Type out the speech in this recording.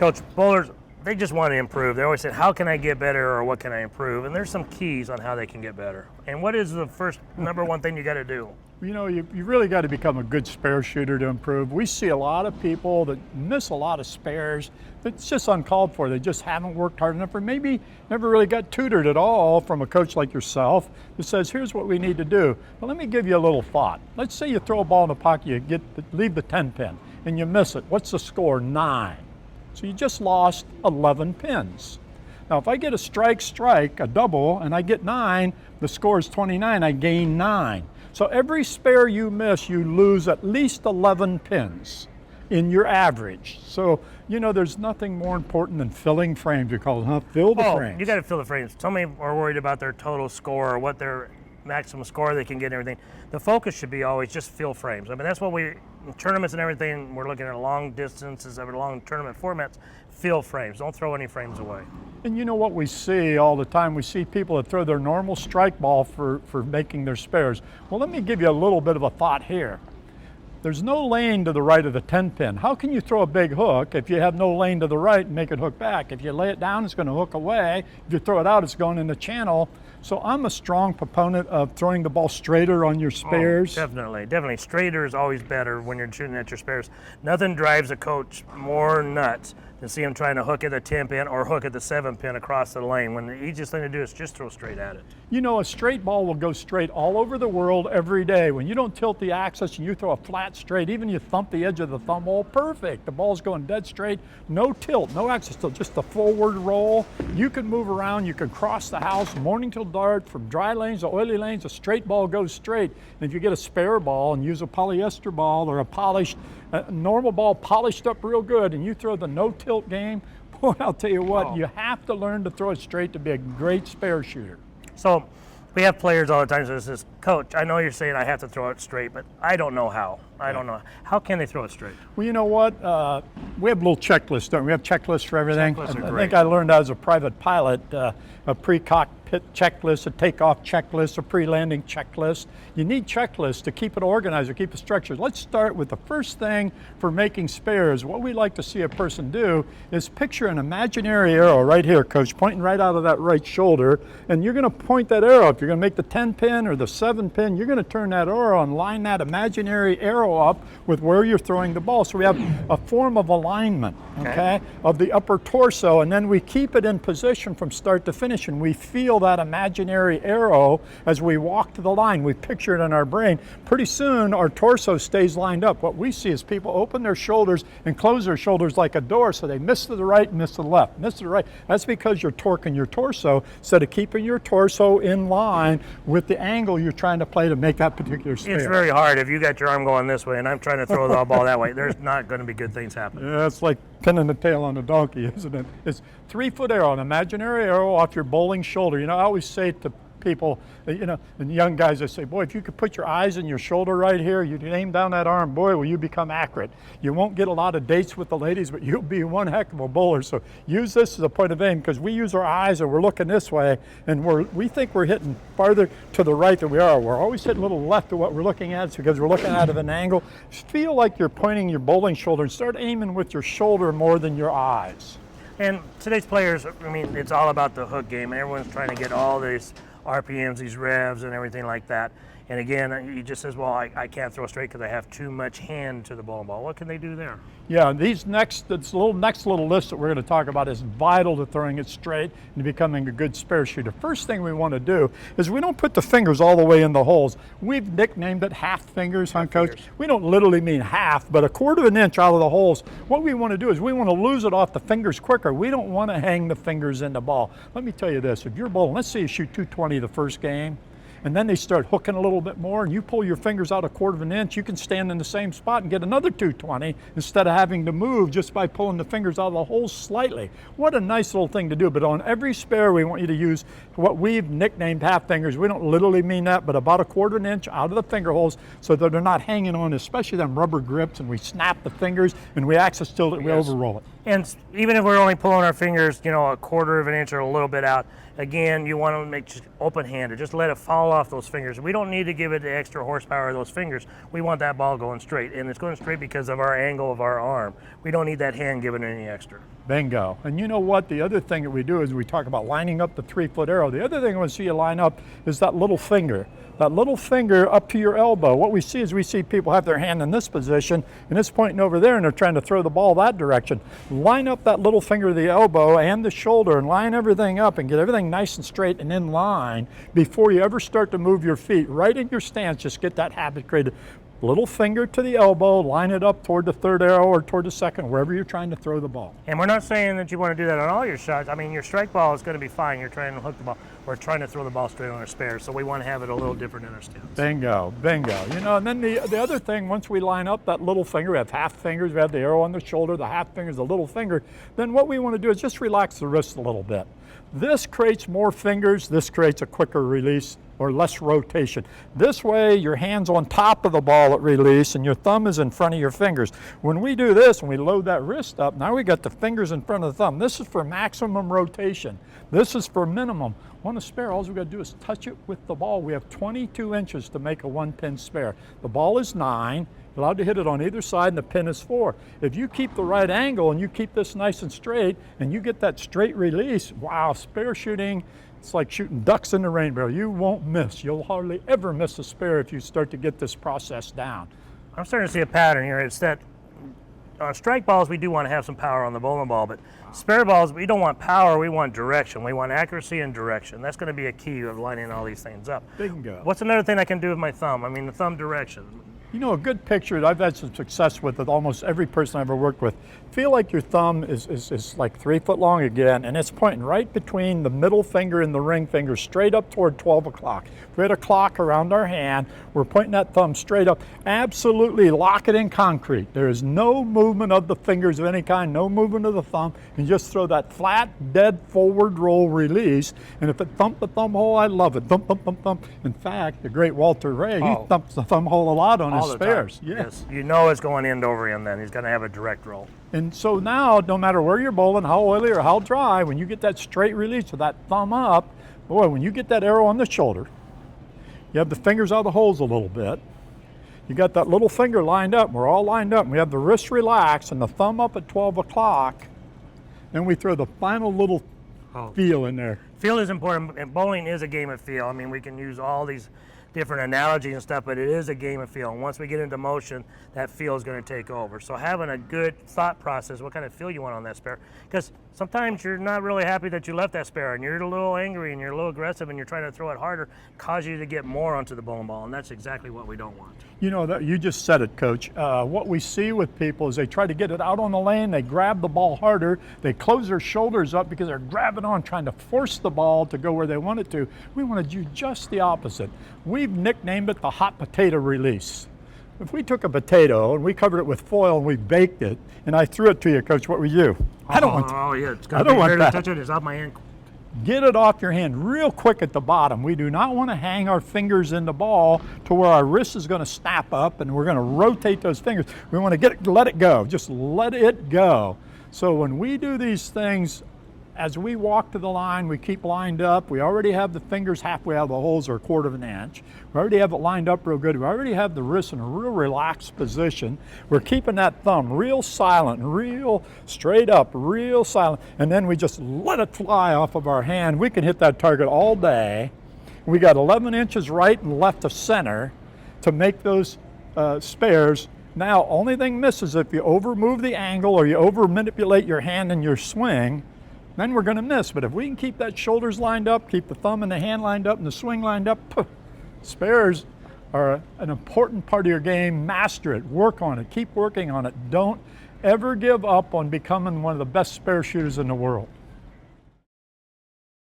Coach, bowlers, they just want to improve. They always say, how can I get better or what can I improve? And there's some keys on how they can get better. And what is the first number one thing you got to do? You know, you really got to become a good spare shooter to improve. We see a lot of people that miss a lot of spares that's just uncalled for. They just haven't worked hard enough, or maybe never really got tutored at all from a coach like yourself that says, here's what we need to do. But let me give you a little thought. Let's say you throw a ball in the pocket, you leave the 10 pin, and you miss it. What's the score? 9. So you just lost 11 pins. Now, if I get a strike, a double, and I get 9, the score is 29, I gain 9. So every spare you miss, you lose at least 11 pins in your average. So, you know, there's nothing more important than filling frames. We call it, fill the frames. You got to fill the frames. So many are worried about their total score or what their maximum score they can get and everything. The focus should be always just fill frames. I mean, that's what in tournaments and everything, we're looking at long distances, long tournament formats, fill frames. Don't throw any frames away. And you know what we see all the time? We see people that throw their normal strike ball for making their spares. Well, let me give you a little bit of a thought here. There's no lane to the right of the 10 pin. How can you throw a big hook if you have no lane to the right and make it hook back? If you lay it down, it's going to hook away. If you throw it out, it's going in the channel. So I'm a strong proponent of throwing the ball straighter on your spares. Oh, definitely. Straighter is always better when you're shooting at your spares. Nothing drives a coach more nuts than see him trying to hook at the 10 pin or hook at the 7 pin across the lane, when the easiest thing to do is just throw straight at it. You know, a straight ball will go straight all over the world every day. When you don't tilt the axis and you throw a flat straight, even you thump the edge of the thumb hole, perfect. The ball's going dead straight, no tilt, no axis tilt, just a forward roll. You can move around, you can cross the house, morning till dark, from dry lanes to oily lanes, a straight ball goes straight. And if you get a spare ball and use a polyester ball or a polished, normal ball polished up real good, and you throw the no tilt game, boy, I'll tell you what, you have to learn to throw it straight to be a great spare shooter. So we have players all the time that says, Coach, I know you're saying I have to throw it straight, but I don't know how. I don't know. How can they throw it straight? Well, you know what? We have a little checklist, don't we? We have checklists for everything. Checklists are I great. think I learned as a private pilot, a pre-cockpit checklist, a takeoff checklist, a pre-landing checklist. You need checklists to keep it organized, to keep it structured. Let's start with the first thing for making spares. What we like to see a person do is picture an imaginary arrow right here, Coach, pointing right out of that right shoulder, and you're going to point that arrow. If you're going to make the 10 pin or the 7 pin, you're going to turn that arrow and line that imaginary arrow up with where you're throwing the ball. So we have a form of alignment, okay, of the upper torso, and then we keep it in position from start to finish, and we feel that imaginary arrow as we walk to the line. We picture it in our brain. Pretty soon our torso stays lined up. What we see is people open their shoulders and close their shoulders like a door, so they miss to the right and miss to the left, miss to the right. That's because you're torquing your torso instead of keeping your torso in line with the angle you're trying to play to make that particular spare. It's very hard if you got your arm going this way and I'm trying to throw the ball that way. There's not going to be good things happening. Yeah, it's like pinning the tail on a donkey, isn't it? It's 3-foot arrow, an imaginary arrow off your bowling shoulder. You know, I always say to people, you know, and young guys, I say, boy, if you could put your eyes in your shoulder right here, you aim down that arm, boy, will you become accurate. You won't get a lot of dates with the ladies, but you'll be one heck of a bowler. So use this as a point of aim, because we use our eyes and we're looking this way, and we think we're hitting farther to the right than we are. We're always hitting a little left of what we're looking at. It's because we're looking out of an angle. Just feel like you're pointing your bowling shoulder and start aiming with your shoulder more than your eyes. And today's players, I mean, it's all about the hook game. Everyone's trying to get all these RPMs, these revs, and everything like that. And again, he just says, well, I can't throw straight because I have too much hand to the bowling ball. What can they do there? Yeah, this next little list that we're going to talk about is vital to throwing it straight and becoming a good spare shooter. First thing we want to do is we don't put the fingers all the way in the holes. We've nicknamed it half fingers, huh, Coach? We don't literally mean half, but 1/4 of an inch out of the holes. What we want to do is we want to lose it off the fingers quicker. We don't want to hang the fingers in the ball. Let me tell you this, if you're bowling, let's say you shoot 220 the first game, and then they start hooking a little bit more, and you pull your fingers out 1/4 of an inch, you can stand in the same spot and get another 220 instead of having to move just by pulling the fingers out of the hole slightly. What a nice little thing to do. But on every spare, we want you to use what we've nicknamed half fingers. We don't literally mean that, but about 1/4 of an inch out of the finger holes so that they're not hanging on, especially them rubber grips, and we snap the fingers and we axis tilt it, we overroll it. And even if we're only pulling our fingers, you know, 1/4 of an inch or a little bit out, again, you want to make just open-handed. Just let it fall off those fingers. We don't need to give it the extra horsepower of those fingers. We want that ball going straight, and it's going straight because of our angle of our arm. We don't need that hand giving any extra. Bingo. And you know what? The other thing that we do is we talk about lining up the 3-foot arrow. The other thing I want to see you line up is that little finger. That little finger up to your elbow. What we see is we see people have their hand in this position and it's pointing over there and they're trying to throw the ball that direction. Line up that little finger of the elbow and the shoulder and line everything up and get everything nice and straight and in line before you ever start to move your feet. Right in your stance, just get that habit created. Little finger to the elbow, line it up toward the third arrow or toward the second, wherever you're trying to throw the ball. And we're not saying that you want to do that on all your shots. I mean, your strike ball is going to be fine. You're trying to hook the ball. We're trying to throw the ball straight on our spare, so we want to have it a little different in our stance. Bingo, bingo. You know, and then the other thing, once we line up that little finger, we have half fingers, we have the arrow on the shoulder, the half finger's the little finger, then what we want to do is just relax the wrist a little bit. This creates more fingers, this creates a quicker release or less rotation. This way, your hand's on top of the ball at release and your thumb is in front of your fingers. When we do this and we load that wrist up, now we got the fingers in front of the thumb. This is for maximum rotation. This is for minimum. On a spare, all we got to do is touch it with the ball. We have 22 inches to make a 1-pin spare. The ball is 9. You're allowed to hit it on either side and the pin is 4. If you keep the right angle and you keep this nice and straight and you get that straight release, wow, spare shooting, it's like shooting ducks in the rainbow. You won't miss. You'll hardly ever miss a spare if you start to get this process down. I'm starting to see a pattern here. It's that on strike balls, we do want to have some power on the bowling ball, but spare balls, we don't want power, we want direction. We want accuracy and direction. That's going to be a key of lining all these things up. Bingo. What's another thing I can do with my thumb? I mean, the thumb direction. You know, a good picture, I've had some success with almost every person I've ever worked with. Feel like your thumb is like 3 foot long again, and it's pointing right between the middle finger and the ring finger, straight up toward 12 o'clock. If we had a clock around our hand, we're pointing that thumb straight up. Absolutely lock it in concrete. There is no movement of the fingers of any kind, no movement of the thumb. You just throw that flat, dead forward roll release, and if it thumped the thumb hole, I love it. Thump, thump, thump, thump. In fact, the great Walter Ray, he thumps the thumb hole a lot on his spares. Yes, you know it's going end over end then. He's going to have a direct roll. And so now, no matter where you're bowling, how oily or how dry, when you get that straight release with that thumb up, boy, when you get that arrow on the shoulder, you have the fingers out of the holes a little bit. You got that little finger lined up. We're all lined up. We have the wrist relaxed and the thumb up at 12 o'clock. Then we throw the final little feel in there. Feel is important, and bowling is a game of feel. I mean, we can use all these different analogies and stuff, but it is a game of feel. And once we get into motion, that feel is going to take over. So having a good thought process, what kind of feel you want on that spare, because sometimes you're not really happy that you left that spare and you're a little angry and you're a little aggressive and you're trying to throw it harder, cause you to get more onto the bowling ball, and that's exactly what we don't want. You know, that you just said it, Coach. What we see with people is they try to get it out on the lane, they grab the ball harder, they close their shoulders up because they're grabbing on, trying to force the ball to go where they want it to. We want to do just the opposite. We've nicknamed it the hot potato release. If we took a potato and we covered it with foil and we baked it, and I threw it to you, Coach, what would you do? I don't want that. Oh, yeah, it's going to be hard to touch it. It's off my hand. Get it off your hand real quick at the bottom. We do not want to hang our fingers in the ball to where our wrist is going to snap up and we're going to rotate those fingers. We want to let it go. Just let it go. So when we do these things, as we walk to the line, we keep lined up. We already have the fingers halfway out of the holes or 1/4 of an inch. We already have it lined up real good. We already have the wrist in a real relaxed position. We're keeping that thumb real silent, real straight up, real silent. And then we just let it fly off of our hand. We can hit that target all day. We got 11 inches right and left of center to make those spares. Now, only thing misses if you over move the angle or you over manipulate your hand in your swing, then we're going to miss. But if we can keep that shoulders lined up, keep the thumb and the hand lined up and the swing lined up, spares are an important part of your game. Master it, work on it, keep working on it. Don't ever give up on becoming one of the best spare shooters in the world.